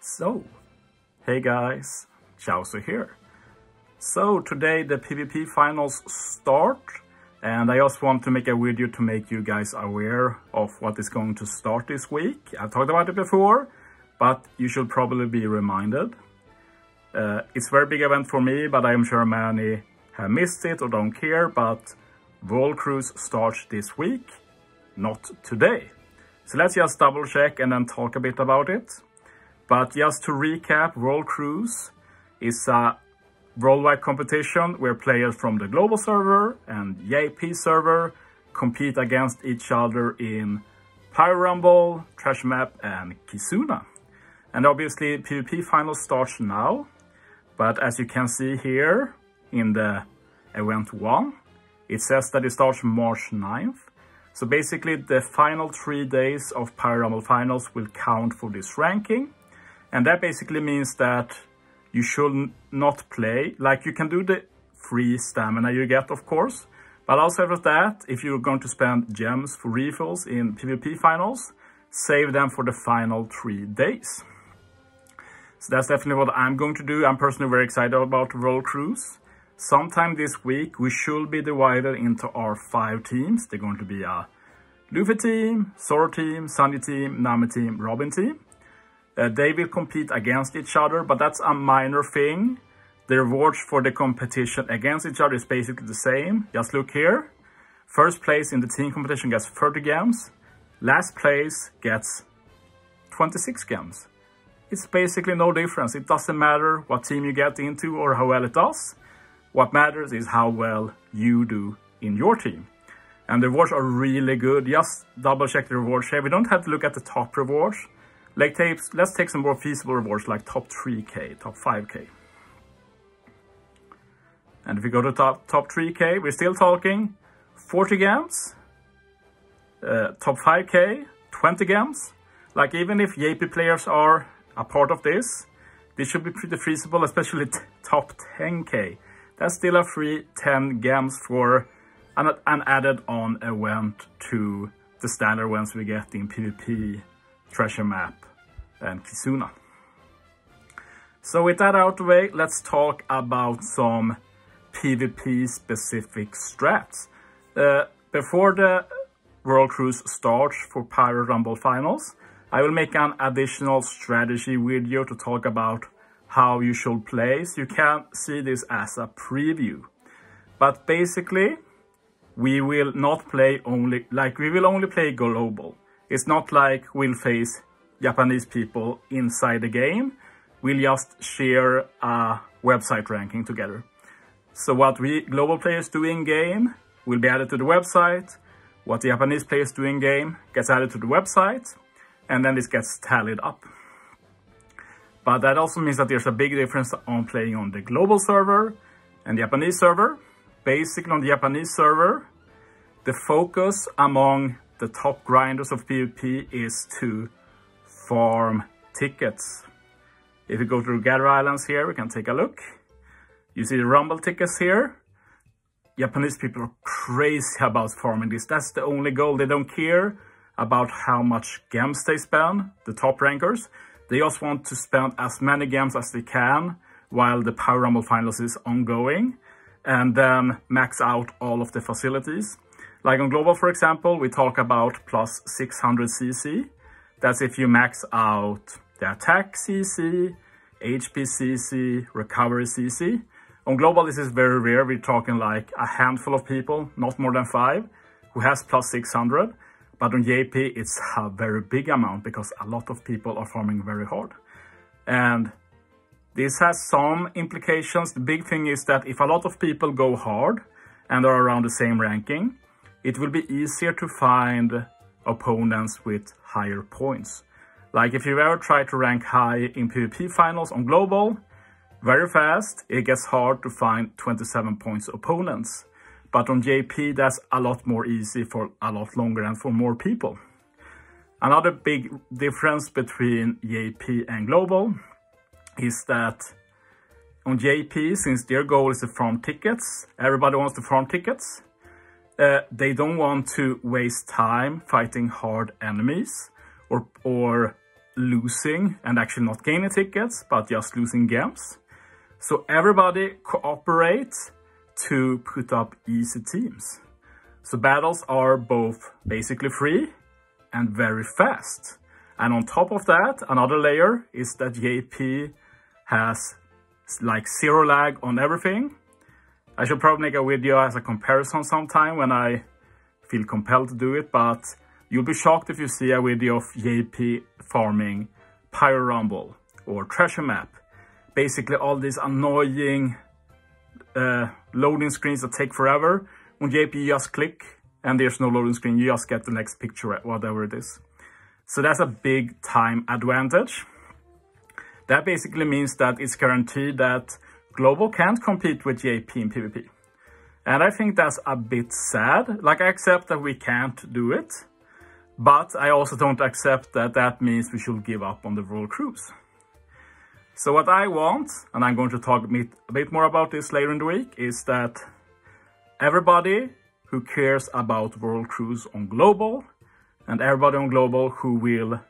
So, hey guys, Chauzu here. So today the PvP finals start, and I just want to make a video to make you guys aware of what is going to start this week. I've talked about it before, but you should probably be reminded. It's a very big event for me, but I am sure many have missed it or don't care, but World Cruise starts this week, not today. So let's just double check and then talk a bit about it. But just to recap, World Cruise is a worldwide competition where players from the global server and JP server compete against each other in Pyro Rumble, Treasure Map and Kizuna. And obviously PvP finals starts now, but as you can see here in the event 1, it says that it starts March 9th. So basically the final 3 days of Pyro Rumble finals will count for this ranking. And that basically means that you should not play, like you can do the free stamina you get, of course. But also after that, if you're going to spend gems for refills in PvP finals, save them for the final 3 days. So that's definitely what I'm going to do. I'm personally very excited about World Cruise. Sometime this week, we should be divided into our 5 teams. They're going to be a Luffy team, Zoro team, Sanji team, Nami team, Robin team. They will compete against each other, but that's a minor thing. The rewards for the competition against each other is basically the same. Just look here. First place in the team competition gets 30 gems. Last place gets 26 gems. It's basically no difference. It doesn't matter what team you get into or how well it does. What matters is how well you do in your team. And the rewards are really good. Just double check the rewards here. We don't have to look at the top rewards. Let's take some more feasible rewards like top 3k, top 5k. And if we go to top 3k, we're still talking 40 gems. Top 5k, 20 gems. Like even if JP players are a part of this should be pretty feasible, especially top 10k. That's still a free 10 gems for an added on event to the standard ones we get in PvP, Treasure Map and Kizuna. So with that out of the way, let's talk about some PvP specific strats. Before the World Cruise starts for Pyro Rumble finals, I will make an additional strategy video to talk about how you should play. So you can see this as a preview. But basically, we will not play we will only play global. It's not like we'll face Japanese people inside the game. We'll just share a website ranking together. So what we global players do in game will be added to the website. What the Japanese players do in game gets added to the website, and then this gets tallied up. But that also means that there's a big difference on playing on the global server and the Japanese server. Basically on the Japanese server, the focus among the top grinders of PvP is to farm tickets. If we go to Gather Islands here, we can take a look. You see the Rumble tickets here. Japanese people are crazy about farming this. That's the only goal. They don't care about how much gems they spend, the top rankers. They just want to spend as many gems as they can while the Pyro Rumble finals is ongoing, and then max out all of the facilities. Like on global, for example, we talk about plus 600 CC. That's if you max out the attack CC, HP CC, recovery CC. On global, this is very rare. We're talking like a handful of people, not more than 5, who has plus 600. But on JP, it's a very big amount because a lot of people are farming very hard. And this has some implications. The big thing is that if a lot of people go hard and are around the same ranking, it will be easier to find opponents with higher points. Like if you ever try to rank high in PvP finals on global, very fast, it gets hard to find 27 points opponents. But on JP, that's a lot more easy for a lot longer and for more people. Another big difference between JP and global is that on JP, since their goal is to farm tickets, everybody wants to farm tickets. They don't want to waste time fighting hard enemies or losing and actually not gaining tickets, but just losing games. So everybody cooperates to put up easy teams. So battles are both basically free and very fast. And on top of that, another layer is that JP has like zero lag on everything. I should probably make a video as a comparison sometime when I feel compelled to do it, but you'll be shocked if you see a video of JP farming Pyro Rumble or Treasure Map. Basically all these annoying loading screens that take forever. On JP you just click and there's no loading screen, you just get the next picture, whatever it is. So that's a big time advantage. That basically means that it's guaranteed that Global can't compete with JP in PvP. And I think that's a bit sad. Like, I accept that we can't do it, but I also don't accept that that means we should give up on the World Cruise. So what I want, and I'm going to talk a bit more about this later in the week, is that everybody who cares about World Cruise on Global, and everybody on Global who will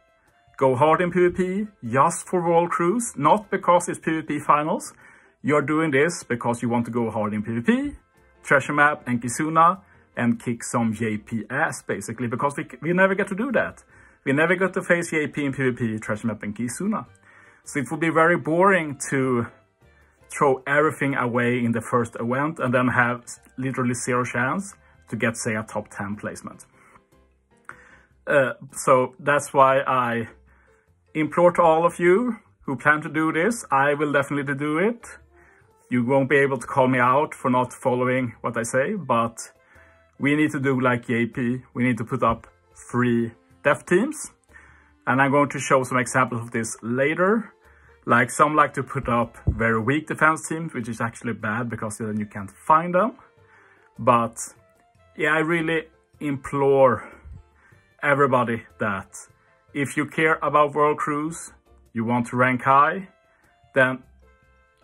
go hard in PvP just for World Cruise, not because it's PvP finals. You're doing this because you want to go hard in PvP, Treasure Map and Kizuna, and kick some JP ass, basically, because we never get to do that. We never get to face JP in PvP, Treasure Map and Kizuna. So it would be very boring to throw everything away in the first event and then have literally zero chance to get, say, a top 10 placement. So that's why I implore to all of you who plan to do this, I will definitely do it. You won't be able to call me out for not following what I say, but we need to do like JP. We need to put up 3 dev teams. And I'm going to show some examples of this later. Like, some like to put up very weak defense teams, which is actually bad because then you can't find them. But yeah, I really implore everybody that if you care about World Cruise, you want to rank high, then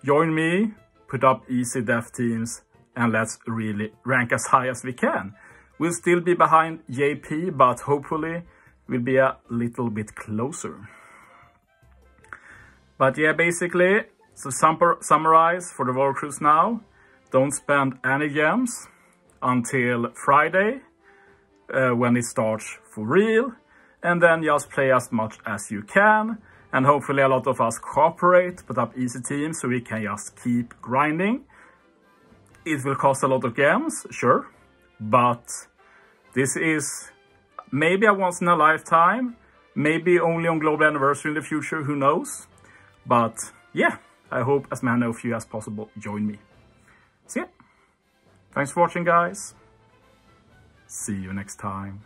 join me, put up easy dev teams, and let's really rank as high as we can. We'll still be behind JP, but hopefully we'll be a little bit closer. But yeah, basically, to summarize for the World Cruise now, don't spend any gems until Friday, when it starts for real, and then just play as much as you can, and hopefully a lot of us cooperate, put up easy teams so we can just keep grinding. It will cost a lot of gems, sure, but this is maybe a once in a lifetime, maybe only on Global Anniversary in the future, who knows. But yeah, I hope as many of you as possible join me. So yeah, thanks for watching, guys. See you next time.